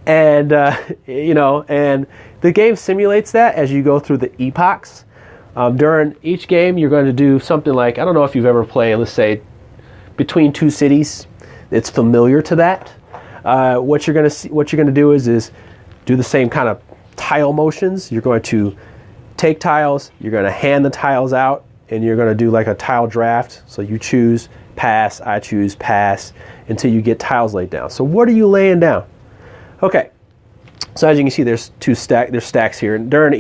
And, and the game simulates that as you go through the epochs. During each game, you're going to do something like, I don't know if you've ever played, let's say, between 2 cities. It's familiar to that. What you're going to do is do the same kind of tile motions. You're going to take tiles, you're going to hand the tiles out, and you're going to do like a tile draft. So you choose pass, I choose pass, until you get tiles laid down. So what are you laying down? Okay, so as you can see, there's stacks here, and during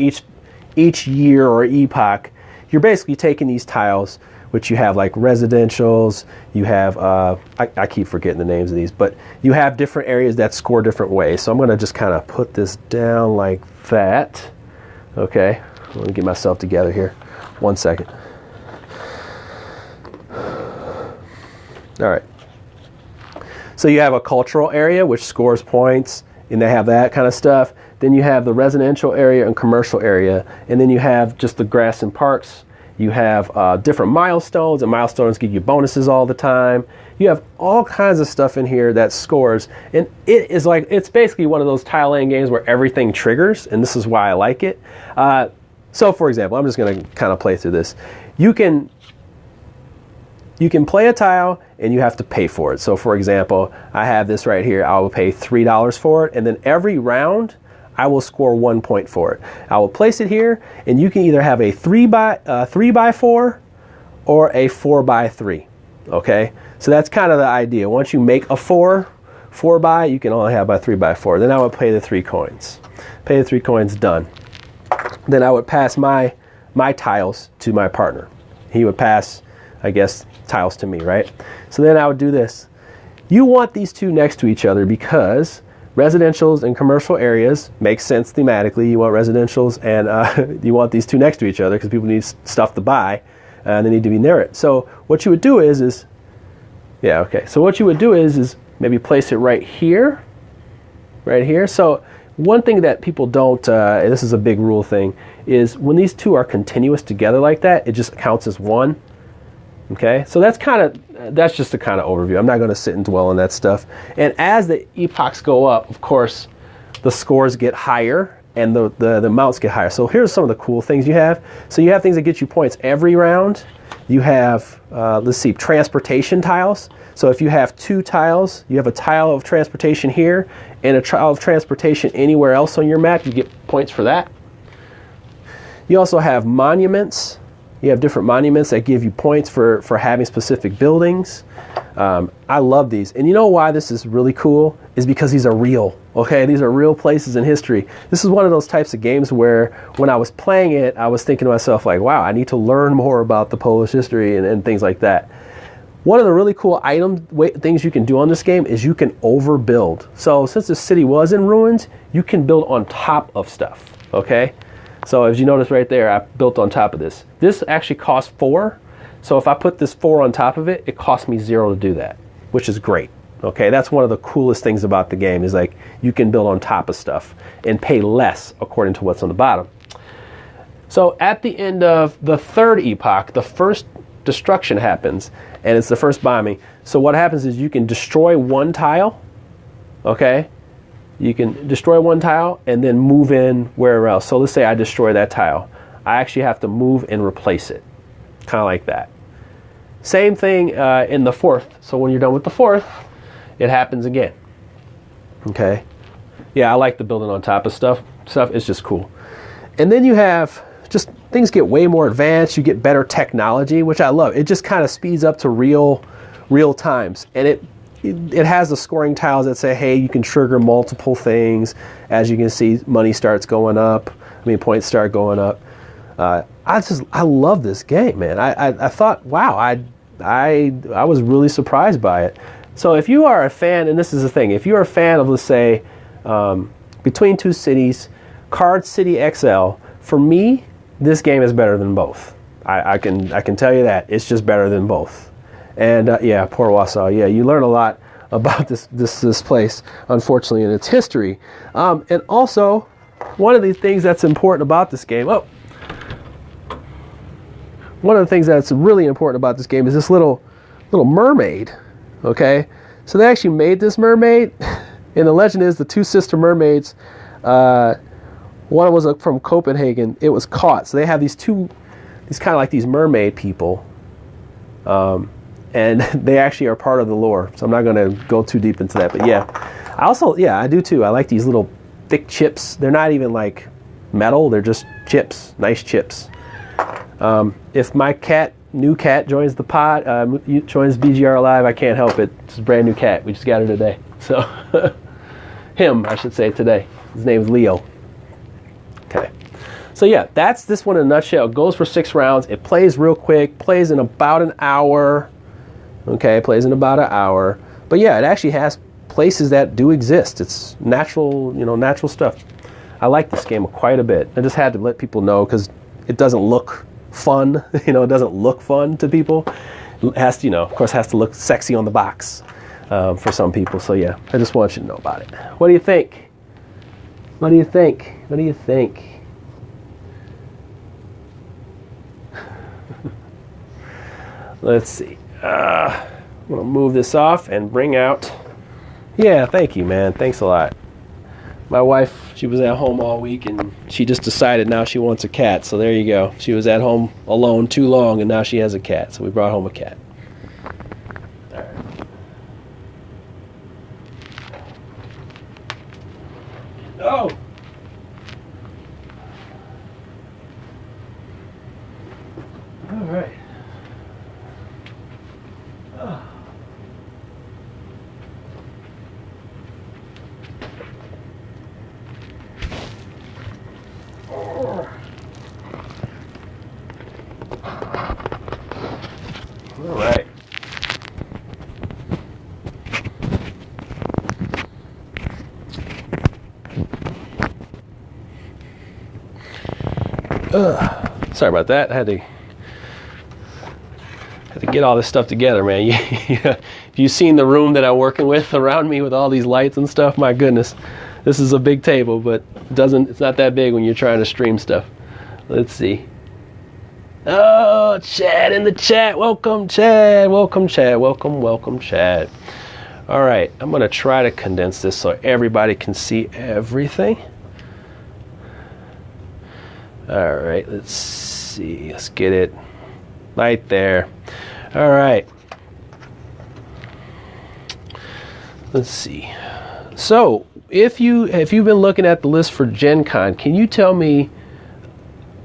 each year or epoch, you're basically taking these tiles, which you have like residentials, you have, I keep forgetting the names of these, but you have different areas that score different ways. So I'm going to just kind of put this down like that. Okay. Let me get myself together here. 1 second. All right. So you have a cultural area which scores points, and they have that kind of stuff. Then you have the residential area and commercial area. And then you have just the grass and parks. You have different milestones, and milestones give you bonuses all the time. You have all kinds of stuff in here that scores. And it's basically one of those tile laying games where everything triggers, and this is why I like it. So for example, I'm just going to kind of play through this. You can play a tile and you have to pay for it. So for example, I have this right here. I will pay $3 for it, and then every round I will score 1 point for it. I will place it here, and you can either have a 3x4 or a 4x3. Okay, so that's kind of the idea. Once you make a 4 by, you can only have a 3x4. Then I would pay the 3 coins. Pay the 3 coins, done. Then I would pass my tiles to my partner. He would pass, I guess, tiles to me, right? So then I would do this. You want these two next to each other because residentials and commercial areas make sense thematically. You want residentials and you want these two next to each other because people need stuff to buy and they need to be near it. So what you would do is So what you would do is maybe place it right here. So one thing that people don't, and this is a big rule thing, is when these two are continuous together like that, it just counts as one. Okay, so that's just a kind of overview. I'm not going to sit and dwell on that stuff. And as the epochs go up, of course, the scores get higher and the amounts get higher. So here's some of the cool things you have. So you have things that get you points every round. You have, let's see, transportation tiles. So if you have 2 tiles, you have a tile of transportation here and a tile of transportation anywhere else on your map, you get points for that. You also have monuments. You have different monuments that give you points for having specific buildings. I love these. And you know why this is really cool? Is because these are real. Okay, these are real places in history. This is one of those types of games where when I was playing it, I was thinking to myself like, wow, I need to learn more about the Polish history and things like that. One of the really cool things you can do on this game is you can overbuild. So since the city was in ruins, you can build on top of stuff. Okay. So as you notice right there, I built on top of this. This actually costs 4. So if I put this 4 on top of it, it costs me 0 to do that, which is great. Okay, that's one of the coolest things about the game is like you can build on top of stuff and pay less according to what's on the bottom. So at the end of the 3rd epoch, the first destruction happens, and it's the first bombing. So what happens is you can destroy one tile, okay? You can destroy one tile and then move in wherever else. So let's say I destroy that tile. I actually have to move and replace it. Kind of like that. Same thing in the 4th. So when you're done with the 4th, it happens again. Okay. Yeah, I like the building on top of stuff. It's just cool. And then you have just things get way more advanced. You get better technology, which I love. It just kind of speeds up to real times. And it has the scoring tiles that say, hey, you can trigger multiple things. As you can see, money starts going up. Points start going up. I love this game, man. I thought, wow, I was really surprised by it. So if you are a fan, and this is the thing, if you are a fan of, let's say, Between Two Cities, Card City XL, for me, this game is better than both. I can tell you that. It's just better than both. And yeah, poor Warsaw. Yeah, you learn a lot about this place, unfortunately, in its history. And also, one of the things that's important about this game. One of the things that's really important about this game is this little mermaid. Okay, so they actually made this mermaid, and the legend is the 2 sister mermaids. One was from Copenhagen. It was caught. So they have these kind of like these mermaid people. And they actually are part of the lore. So I'm not going to go too deep into that. But yeah, I do too. I like these little thick chips. They're not even like metal. They're just chips, nice chips. If my new cat joins the pod, joins BGR Live, I can't help it. It's a brand new cat. We just got her today. So him, I should say, today. His name is Leo. Okay. So yeah, that's this one in a nutshell. It goes for 6 rounds. It plays real quick. Plays in about an hour. Okay, plays in about an hour. But yeah, it actually has places that do exist. It's natural, natural stuff. I like this game quite a bit. I just had to let people know because it doesn't look fun. It doesn't look fun to people. It has to, of course, has to look sexy on the box for some people. So yeah, I just want you to know about it. What do you think? What do you think? What do you think? Let's see. I'm going to move this off and bring out... Yeah, thank you, man. Thanks a lot. My wife, she was at home all week, and she just decided now she wants a cat. So there you go. She was at home alone too long, and now she has a cat. So we brought home a cat. All right. Oh! All right. Oh. All right. Sorry about that. I had to get all this stuff together, man. If you've seen the room that I'm working with around me with all these lights and stuff, my goodness, this is a big table, but it's not that big when you're trying to stream stuff. Let's see. Oh, Chad in the chat. Welcome, Chad. Welcome, Chad. Welcome, Chad. All right, I'm going to try to condense this so everybody can see everything. All right, let's see. Let's get it right there. All right. Let's see. So, if you've been looking at the list for Gen Con, can you tell me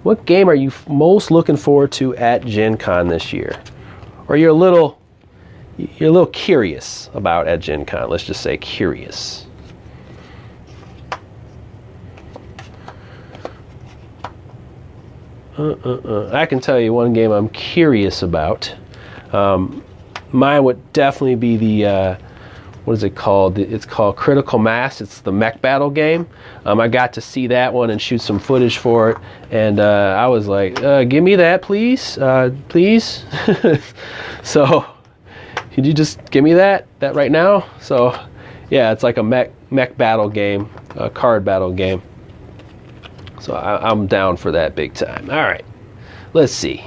what game are you most looking forward to at Gen Con this year? Or you're a little curious about at Gen Con. Let's just say curious. I can tell you one game I'm curious about. Mine would definitely be the what is it called? It's called Critical Mass. It's the mech battle game. I got to see that one and shoot some footage for it, and I was like, give me that, please, please. So, could you just give me that right now? So, yeah, it's like a mech battle game, a card battle game. So I'm down for that big time. All right, let's see.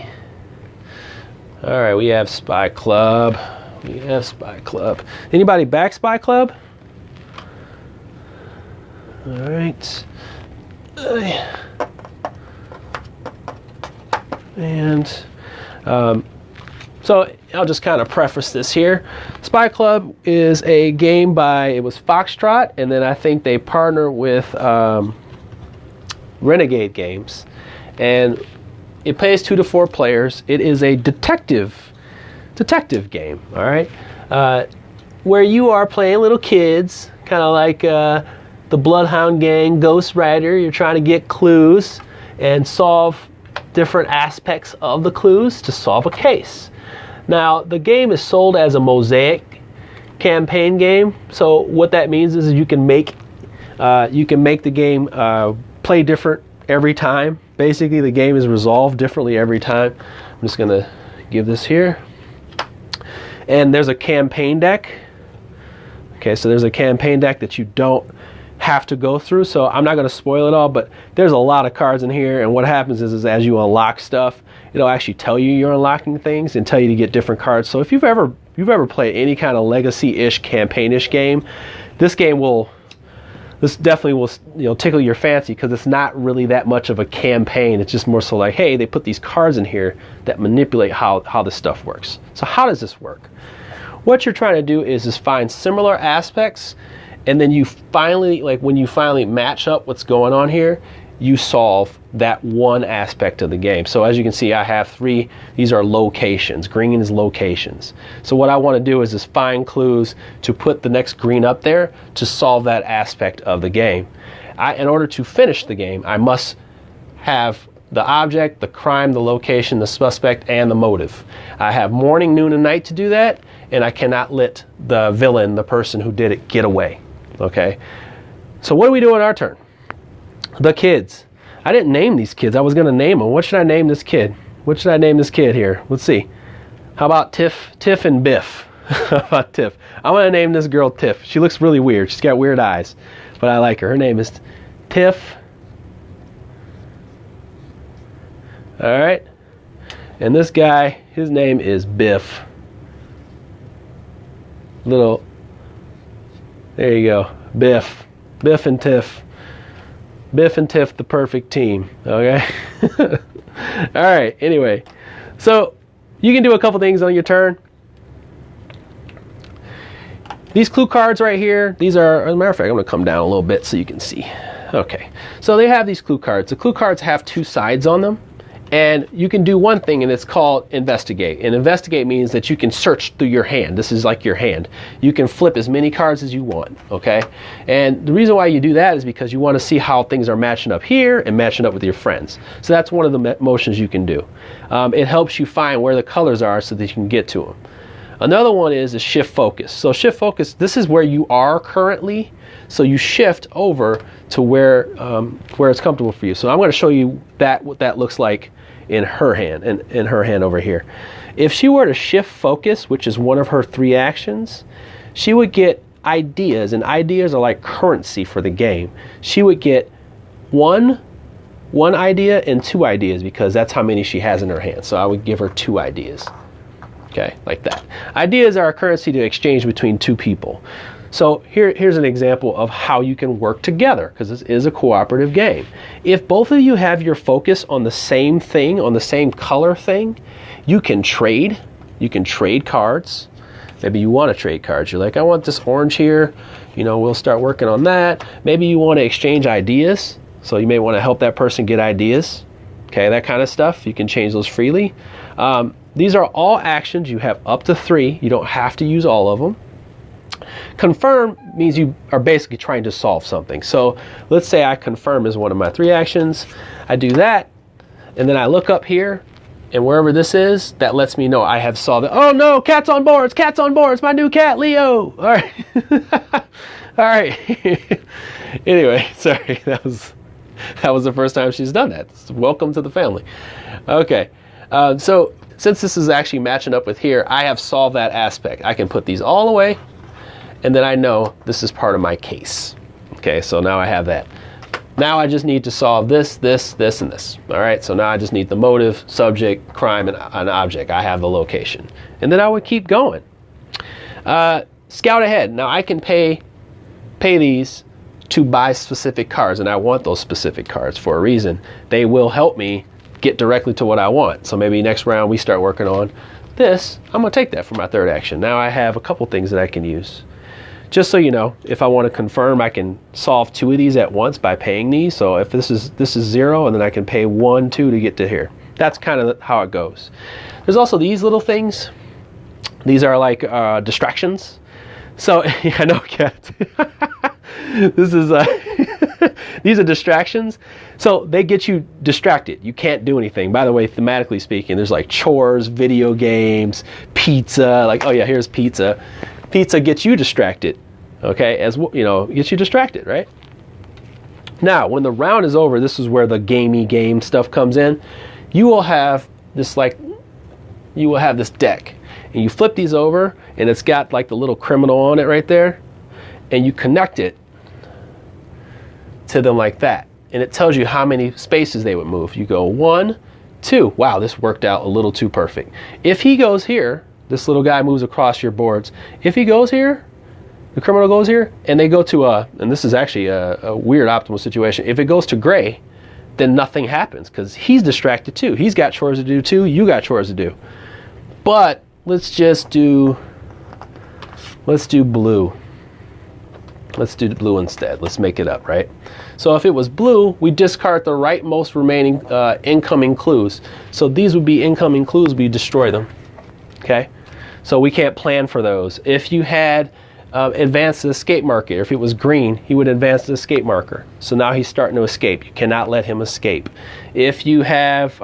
All right, we have Spy Club. We have Spy Club. Anybody back Spy Club? All right. And so I'll just kind of preface this here. Spy Club is a game it was Foxtrot, and then I think they partner with Renegade Games, and it plays 2 to 4 players. It is a detective game, all right, where you are playing little kids, kind of like the Bloodhound Gang, Ghost Rider. You're trying to get clues and solve different aspects of the clues to solve a case. Now, the game is sold as a mosaic campaign game, so what that means is you can make the game play different every time. Basically, the game is resolved differently every time. I'm just going to give this here. And there's a campaign deck. Okay, so there's a campaign deck that you don't have to go through, so I'm not going to spoil it all, but there's a lot of cards in here, and what happens is as you unlock stuff, it'll actually tell you you're unlocking things and tell you to get different cards. So if you've ever played any kind of legacy-ish, campaign-ish game, this definitely will tickle your fancy, because it's not really that much of a campaign. It's just more so like, hey, they put these cards in here that manipulate how this stuff works. So how does this work? What you're trying to do is just find similar aspects, and then you finally, when you finally match up what's going on here, you solve that one aspect of the game. So as you can see, I have 3. These are locations. Green is locations. So what I want to do is just find clues to put the next green up there to solve that aspect of the game. In order to finish the game, I must have the object, the crime, the location, the suspect, and the motive. I have morning, noon, and night to do that, and I cannot let the villain, the person who did it, get away. Okay? So what do we do in our turn? The kids. I didn't name these kids. I was going to name them. What should I name this kid? What should I name this kid here? Let's see. How about Tiff and Biff? How about Tiff? I'm going to name this girl Tiff. She looks really weird. She's got weird eyes, but I like her. Her name is Tiff. All right. And this guy, his name is Biff. There you go. Biff. Biff and Tiff. Biff and Tiff, the perfect team. Okay. All right. Anyway, so you can do a couple things on your turn. These clue cards right here, these are, as a matter of fact, I'm going to come down a little bit so you can see. Okay, so they have these clue cards. The clue cards have two sides on them, and you can do one thing, and it's called investigate. And investigate means that you can search through your hand. This is like your hand. You can flip as many cards as you want, okay? And the reason why you do that is because you want to see how things are matching up here and matching up with your friends. So that's one of the motions you can do. It helps you find where the colors are so that you can get to them. Another one is a shift focus. So shift focus, this is where you are currently. So you shift over to where it's comfortable for you. So I'm going to show you what that looks like in her hand, in her hand over here. If she were to shift focus, which is one of her 3 actions, she would get ideas, and ideas are like currency for the game. She would get one idea and 2 ideas because that's how many she has in her hand. So I would give her 2 ideas. Okay, like that. Ideas are a currency to exchange between 2 people. So here's an example of how you can work together, because this is a cooperative game. If both of you have your focus on the same thing, on the same color thing, you can trade. You can trade cards. Maybe you want to trade cards. You're like, I want this orange here. You know, we'll start working on that. Maybe you want to exchange ideas. So you may want to help that person get ideas. Okay, that kind of stuff. You can change those freely. These are all actions. You have up to 3. You don't have to use all of them. Confirm means you are basically trying to solve something. So let's say I confirm is one of my 3 actions. I do that, and then I look up here, and wherever this is, that lets me know I have solved it. Oh no, cat's on boards, cat's on boards, my new cat, Leo. All right. All right. Anyway, sorry, that was the first time she's done that. Welcome to the family. Okay, so since this is actually matching up with here, I have solved that aspect. I can put these all away, and then I know this is part of my case. Okay, so now I have that. Now I just need to solve this, this, this, and this. All right, so now I just need the motive, subject, crime, and an object. I have the location. And then I would keep going. Scout ahead. Now I can pay these to buy specific cards, and I want those specific cards for a reason. They will help me get directly to what I want. So maybe next round we start working on this. I'm going to take that for my 3rd action. Now I have a couple things that I can use. Just so you know, if I want to confirm, I can solve 2 of these at once by paying these. So if this is 0, and then I can pay 1, 2 to get to here. That's kind of how it goes. There's also these little things. These are like distractions. So I know, Cat. This is these are distractions. So they get you distracted. You can't do anything. By the way, thematically speaking, there's like chores, video games, pizza. Like, oh yeah, here's pizza. Pizza gets you distracted. Okay, as you know, gets you distracted, right? Now, when the round is over, this is where the gamey game stuff comes in. You will have this deck, and you flip these over, and it's got like the little criminal on it right there, and you connect it to them like that, and it tells you how many spaces they would move. You go 1, 2. Wow, this worked out a little too perfect. If he goes here, this little guy moves across your boards. If he goes here, the criminal goes here, and they go to and this is actually a weird optimal situation. If it goes to gray, then nothing happens because he's distracted too. He's got chores to do too. You got chores to do. But let's do blue. Let's do blue instead. Let's make it up, right? So if it was blue, we discard the rightmost remaining incoming clues. So these would be incoming clues. We destroy them. Okay? So we can't plan for those. If you had advanced the escape marker, if it was green, he would advance the escape marker. So now he's starting to escape. You cannot let him escape. If you have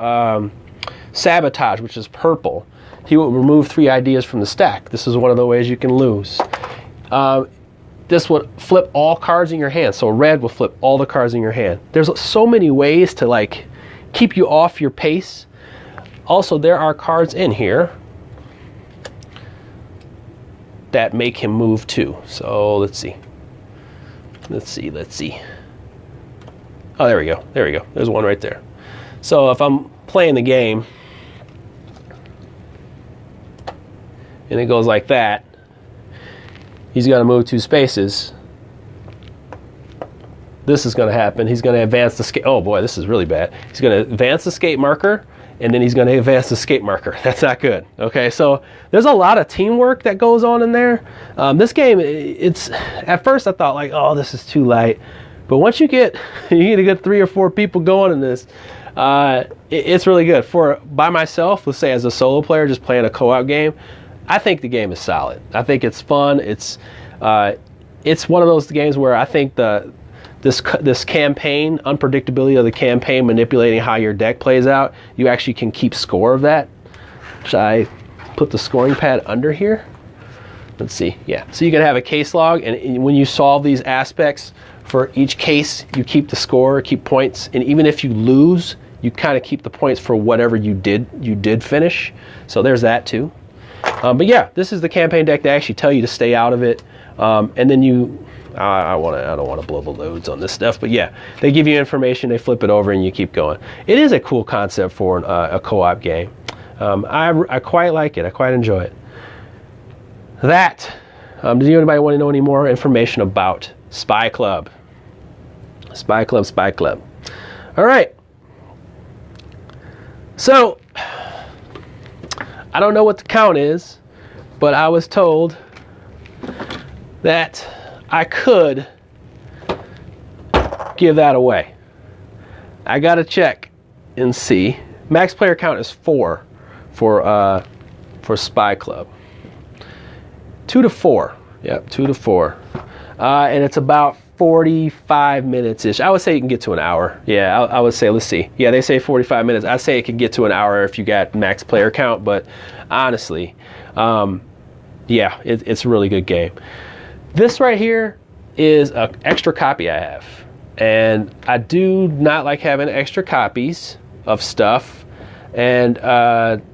sabotage, which is purple, he will remove 3 ideas from the stack. This is one of the ways you can lose. This would flip all cards in your hand. So red will flip all the cards in your hand. There's so many ways to like keep you off your pace. Also, there are cards in here that make him move too. So let's see. Oh, there we go. There we go. There's one right there. So if I'm playing the game and it goes like that, he's going to move 2 spaces. This is going to happen. He's going to advance the skate. Oh boy, this is really bad. He's going to advance the skate marker, and then he's going to advance the skate marker. That's not good. Okay, so there's a lot of teamwork that goes on in there. This game, it's at first I thought like, oh, this is too light, but once you get a good 3 or 4 people going in this, it's really good. By myself, let's say as a solo player, just playing a co-op game, I think the game is solid. I think it's fun. It's one of those games where I think this campaign, unpredictability of the campaign, manipulating how your deck plays out, you actually can keep score of that. Should I put the scoring pad under here? Let's see. Yeah. So you can have a case log, and when you solve these aspects for each case, you keep the score, keep points, and even if you lose, you kind of keep the points for whatever you did finish. So there's that too. But yeah, this is the campaign deck. They actually tell you to stay out of it, and then I don't want to blow the loads on this stuff, but yeah, they give you information, they flip it over, and you keep going. It is a cool concept for a co-op game. I quite like it. I quite enjoy it. Does anybody want to know any more information about Spy Club? Spy Club, Spy Club. All right. So, I don't know what the count is, but I was told that I could give that away. I gotta check and see. Max player count is 4 for Spy Club. 2 to 4. Yep, 2 to 4. And it's about 45 minutes-ish. I would say you can get to an hour. Yeah, I would say, let's see. Yeah, they say 45 minutes. I'd say it could get to an hour if you got max player count, but honestly, yeah, it's a really good game. This right here is an extra copy I have, and I do not like having extra copies of stuff, and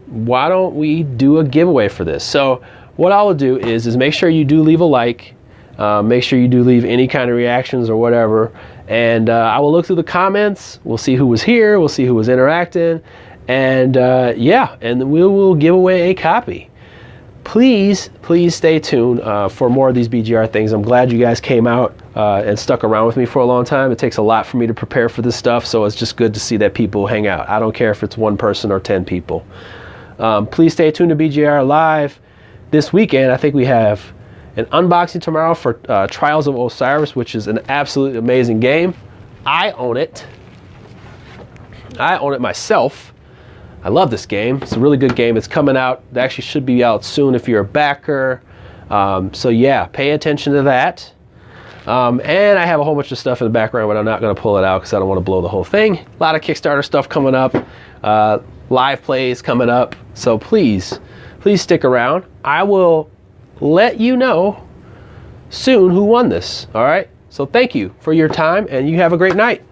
why don't we do a giveaway for this? So what I will do is make sure you do leave a like, make sure you do leave any kind of reactions or whatever, and I will look through the comments, we'll see who was here, we'll see who was interacting, and yeah, and we will give away a copy. Please stay tuned for more of these BGR things. I'm glad you guys came out and stuck around with me for a long time. It takes a lot for me to prepare for this stuff, so it's just good to see that people hang out. I don't care if it's 1 person or 10 people. Please stay tuned to BGR Live. This weekend, I think we have an unboxing tomorrow for Trials of Osiris, which is an absolutely amazing game. I own it. I own it myself. I love this game. It's a really good game. It's coming out. It actually should be out soon if you're a backer. So yeah, pay attention to that. And I have a whole bunch of stuff in the background, but I'm not going to pull it out because I don't want to blow the whole thing. A lot of Kickstarter stuff coming up. Live plays coming up. So please stick around. I will let you know soon who won this. All right? So thank you for your time, and you have a great night.